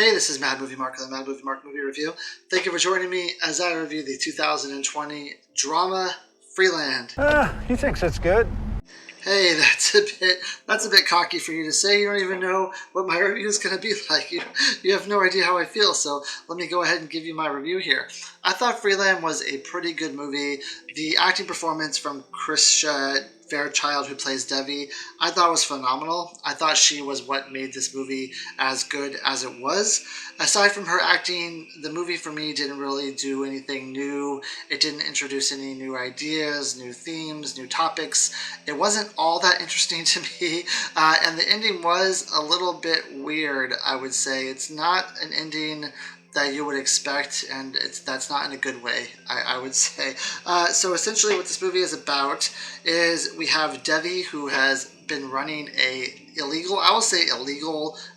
Hey, this is Mad Movie Mark of the Mad Movie Mark Movie Review. Thank you for joining me as I review the 2020 drama Freeland. He thinks it's good. Hey, that's a bit cocky for you to say. You don't even know what my review is going to be like. You have no idea how I feel, so let me go ahead and give you my review here. I thought Freeland was a pretty good movie. The acting performance from Krisha Fairchild, who plays Devi, I thought was phenomenal. I thought she was what made this movie as good as it was. Aside from her acting, the movie for me didn't really do anything new. It didn't introduce any new ideas, new themes, new topics. It wasn't all that interesting to me, and the ending was a little bit weird, I would say. It's not an ending that you would expect, and that's not in a good way, I would say. So essentially what this movie is about is we have Devi, who has been running a illegal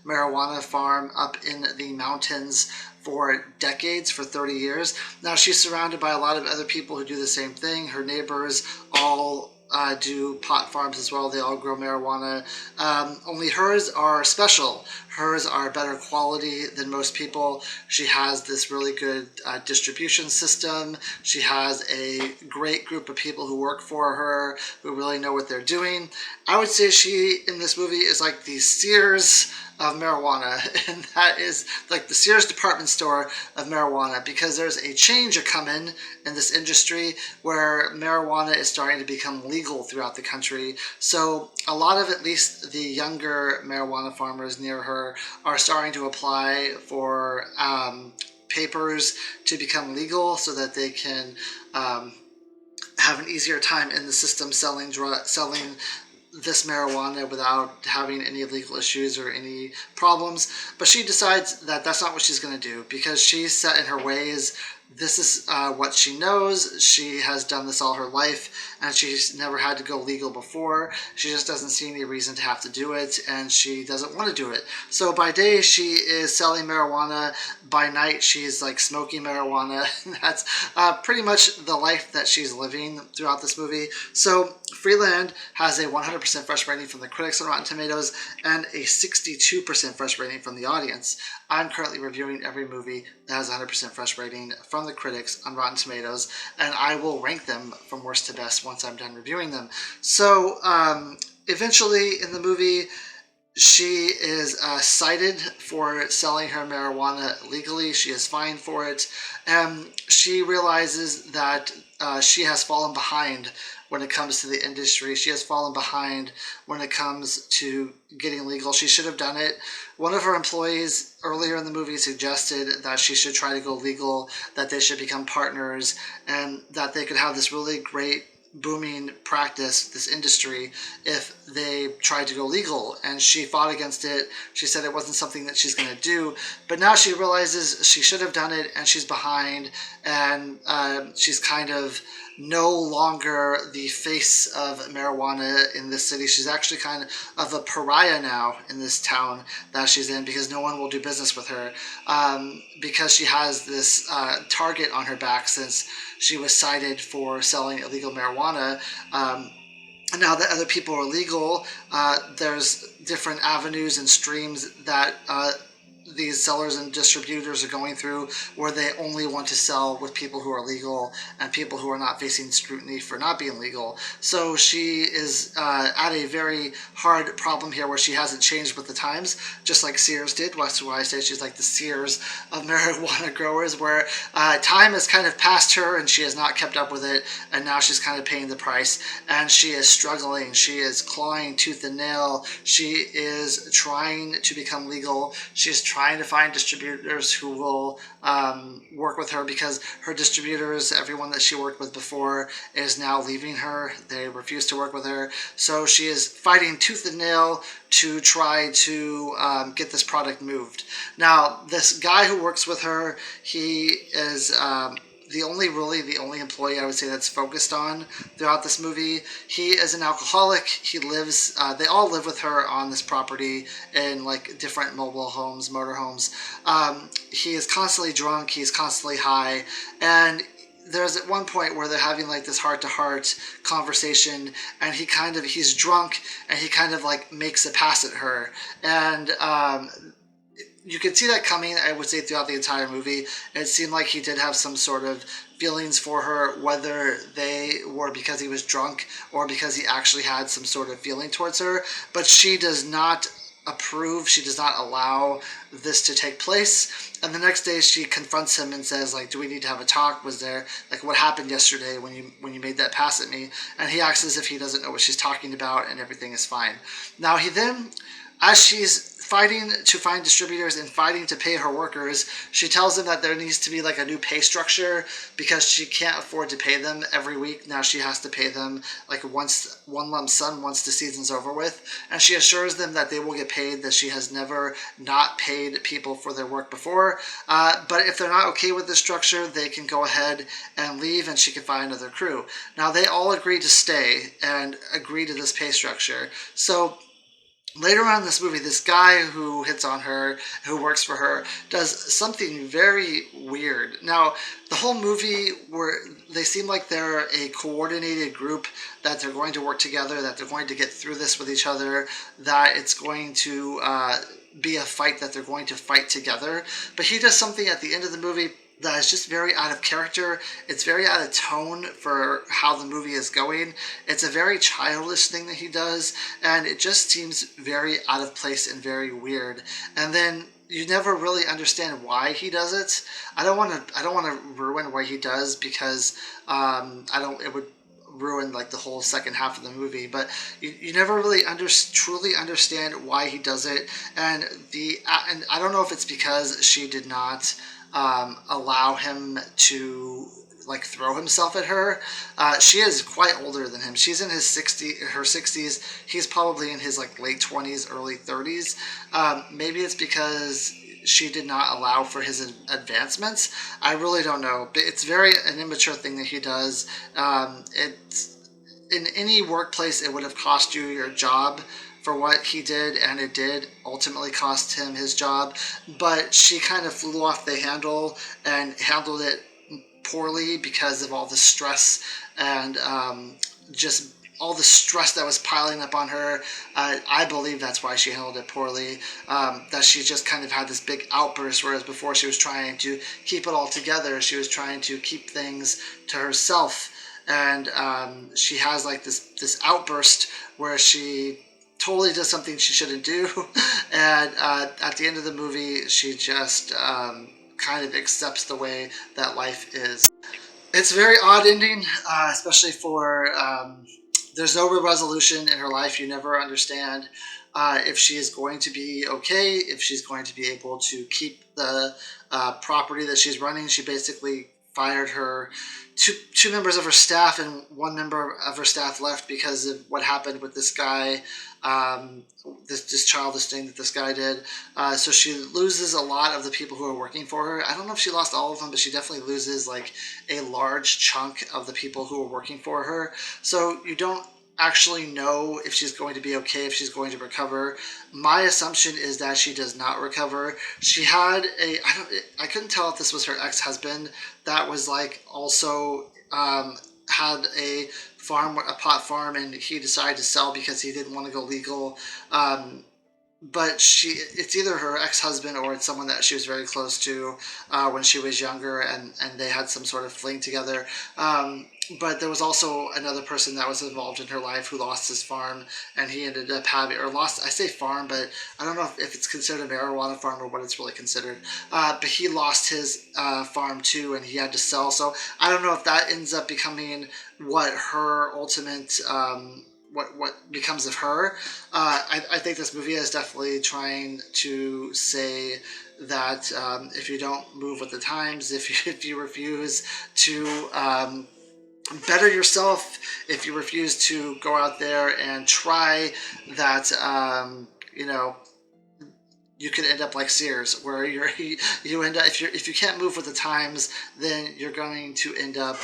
marijuana farm up in the mountains for decades, for 30 years. Now she's surrounded by a lot of other people who do the same thing. Her neighbors all do pot farms as well. They all grow marijuana. Only hers are special. Hers are better quality than most people. She has this really good distribution system. She has a great group of people who work for her who really know what they're doing. I would say she, in this movie, is like the Sears of marijuana, and that is like the Sears department store of marijuana, because there's a change a-coming in this industry where marijuana is starting to become legal throughout the country. So a lot of, at least the younger marijuana farmers near her, are starting to apply for papers to become legal so that they can have an easier time in the system selling this marijuana without having any legal issues or any problems. But she decides that that's not what she's going to do, because she's set in her ways. This is what she knows. She has done this all her life, and she's never had to go legal before. She just doesn't see any reason to have to do it, and she doesn't want to do it. So by day, she is selling marijuana. By night, she's like smoking marijuana. That's pretty much the life that she's living throughout this movie. So Freeland has a 100% fresh rating from the critics on Rotten Tomatoes and a 62% fresh rating from the audience. I'm currently reviewing every movie that has a 100% fresh rating from the critics on Rotten Tomatoes, and I will rank them from worst to best once I'm done reviewing them. So eventually in the movie, she is cited for selling her marijuana legally. She is fined for it. She realizes that she has fallen behind when it comes to the industry. She has fallen behind when it comes to getting legal. She should have done it. One of her employees earlier in the movie suggested that she should try to go legal, that they should become partners, and that they could have this really great booming practice, this industry, if they tried to go legal. And she fought against it. She said it wasn't something that she's going to do, but now she realizes she should have done it, and she's behind, and she's kind of no longer the face of marijuana in this city. She's actually kind of a pariah now in this town that she's in, because no one will do business with her, because she has this target on her back since she was cited for selling illegal marijuana. Now that other people are legal, there's different avenues and streams that these sellers and distributors are going through, where they only want to sell with people who are legal and people who are not facing scrutiny for not being legal. So she is at a very hard problem here, where she hasn't changed with the times, just like Sears did. That's why I say she's like the Sears of marijuana growers, where time has kind of passed her and she has not kept up with it, and now she's kind of paying the price, and she is struggling. She is clawing tooth and nail. She is trying to become legal. She is trying to find distributors who will work with her, because her distributors, everyone that she worked with before, is now leaving her. They refuse to work with her. So she is fighting tooth and nail to try to get this product moved. Now, this guy who works with her, he is the only employee I would say that's focused on throughout this movie. He is an alcoholic. He lives, they all live with her on this property in like different mobile homes, motorhomes. He is constantly drunk. He's constantly high. And there's at one point where they're having like this heart-to-heart conversation, and he's drunk, and he kind of like makes a pass at her. And you could see that coming, I would say, throughout the entire movie. It seemed like he did have some sort of feelings for her, whether they were because he was drunk or because he actually had some sort of feeling towards her. But she does not approve, she does not allow this to take place. And the next day she confronts him and says, like, do we need to have a talk? Was there, like, what happened yesterday when you made that pass at me? And he acts as if he doesn't know what she's talking about and everything is fine. Now he then, as she's fighting to find distributors and fighting to pay her workers, she tells them that there needs to be like a new pay structure because she can't afford to pay them every week. Now she has to pay them like one lump sum once the season's over with. And she assures them that they will get paid, that she has never not paid people for their work before. But if they're not okay with this structure, they can go ahead and leave and she can find another crew. Now they all agree to stay and agree to this pay structure. So later on in this movie, this guy who hits on her, who works for her, does something very weird. Now, the whole movie, they seem like they're a coordinated group, that they're going to work together, that they're going to get through this with each other, that it's going to be a fight, that they're going to fight together. But he does something at the end of the movie that is just very out of character. It's very out of tone for how the movie is going. It's a very childish thing that he does, and it just seems very out of place and very weird. And then you never really understand why he does it. I don't want to ruin what he does because it would ruin like the whole second half of the movie, but you never really truly understand why he does it. And I don't know if it's because she did not allow him to like throw himself at her. She is quite older than him. She's in her 60s. He's probably in his like late 20s, early 30s. Maybe it's because she did not allow for his advancements. I really don't know. But it's an immature thing that he does. It's in any workplace, it would have cost you your job for what he did, and it did ultimately cost him his job. But she kind of flew off the handle and handled it poorly because of all the stress and just all the stress that was piling up on her. I believe that's why she handled it poorly. That she just kind of had this big outburst, whereas before she was trying to keep it all together. She was trying to keep things to herself. And she has like this outburst where she totally does something she shouldn't do. And at the end of the movie, she just kind of accepts the way that life is. It's a very odd ending, especially for there's no real resolution in her life. You never understand if she is going to be okay, if she's going to be able to keep the property that she's running. She basically fired her two members of her staff, and one member of her staff left because of what happened with this guy, this childish thing that this guy did. So she loses a lot of the people who are working for her. I don't know if she lost all of them, but she definitely loses like a large chunk of the people who are working for her. So you don't actually know if she's going to be okay, if she's going to recover. My assumption is that she does not recover. She had I couldn't tell if this was her ex-husband that was like also had a pot farm, and he decided to sell because he didn't want to go legal. But it's either her ex-husband or it's someone that she was very close to when she was younger, and they had some sort of fling together. But there was also another person that was involved in her life who lost his farm, and he ended up I say farm, but I don't know if it's considered a marijuana farm or what it's really considered. But he lost his farm too, and he had to sell. So I don't know if that ends up becoming what her ultimate what becomes of her. I think this movie is definitely trying to say that if you don't move with the times, if you refuse to better yourself, if you refuse to go out there and try, that you could end up like Sears, where you end up, if you can't move with the times, then you're going to end up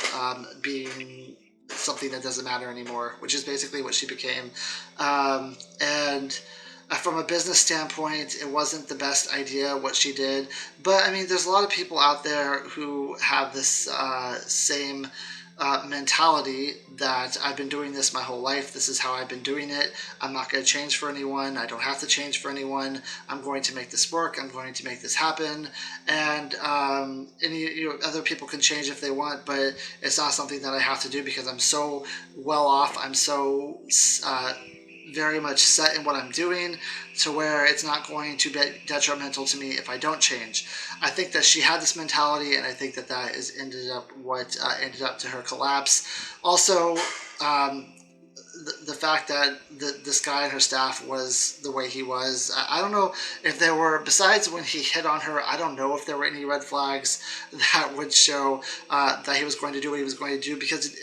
being something that doesn't matter anymore, which is basically what she became. And from a business standpoint, it wasn't the best idea what she did. But I mean, there's a lot of people out there who have this same mentality that I've been doing this my whole life. This is how I've been doing it. I'm not going to change for anyone. I don't have to change for anyone. I'm going to make this work. I'm going to make this happen. And other people can change if they want, but it's not something that I have to do because I'm so well off. I'm so very much set in what I'm doing to where it's not going to be detrimental to me if I don't change. I think that she had this mentality, and I think that that is ended up to her collapse. Also, the fact that this guy and her staff was the way he was. I don't know if there were, besides when he hit on her, I don't know if there were any red flags that would show that he was going to do what he was going to do, because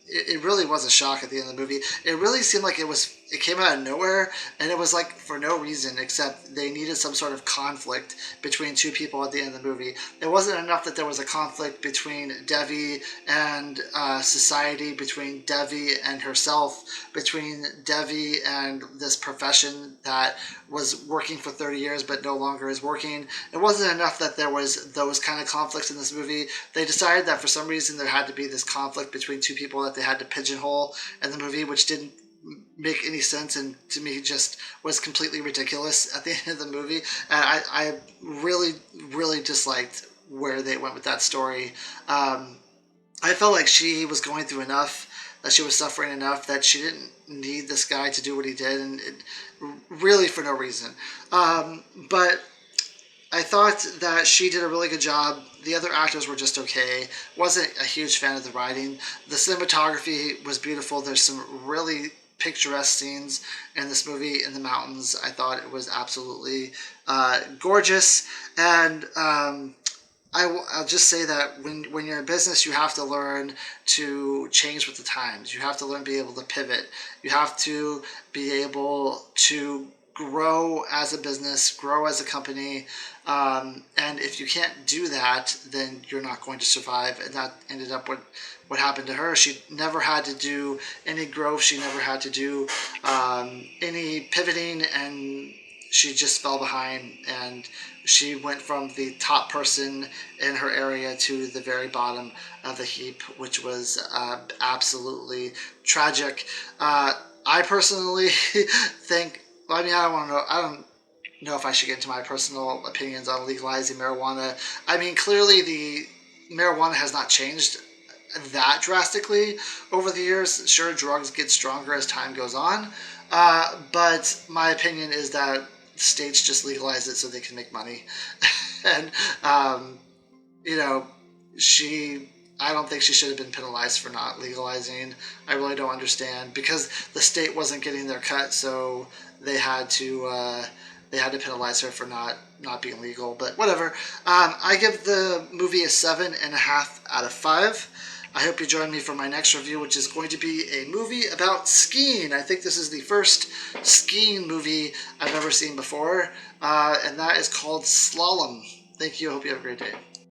it really was a shock at the end of the movie. It really seemed like it came out of nowhere, and it was like for no reason except they needed some sort of conflict between two people at the end of the movie. It wasn't enough that there was a conflict between Devi and society, between Devi and herself, between Devi and this profession that was working for 30 years but no longer is working. It wasn't enough that there was those kind of conflicts in this movie. They decided that for some reason there had to be this conflict between two people that they had to pigeonhole in the movie, which didn't make any sense, and to me just was completely ridiculous at the end of the movie. And I really disliked where they went with that story. I felt like she was going through enough, that she was suffering enough, that she didn't need this guy to do what he did, and really for no reason. But I thought that she did a really good job. The other actors were just okay. Wasn't a huge fan of the writing. The cinematography was beautiful. There's some really picturesque scenes in this movie in the mountains. I thought it was absolutely gorgeous. And I'll just say that when you're in business, you have to learn to change with the times. You have to learn to be able to pivot. You have to be able to grow as a business, grow as a company. And if you can't do that, then you're not going to survive. And that ended up what happened to her. She never had to do any growth. She never had to do any pivoting, and she just fell behind, and she went from the top person in her area to the very bottom of the heap, which was absolutely tragic. I personally think, I mean, I don't know if I should get into my personal opinions on legalizing marijuana. I mean, clearly the marijuana has not changed that drastically over the years. Sure, drugs get stronger as time goes on, but my opinion is that states just legalize it so they can make money. And I don't think she should have been penalized for not legalizing. I really don't understand, because the state wasn't getting their cut, so they had to penalize her for not being legal. But whatever. I give the movie a 7.5 out of 5. I hope you join me for my next review, which is going to be a movie about skiing. I think this is the first skiing movie I've ever seen before, and that is called Slalom. Thank you. I hope you have a great day.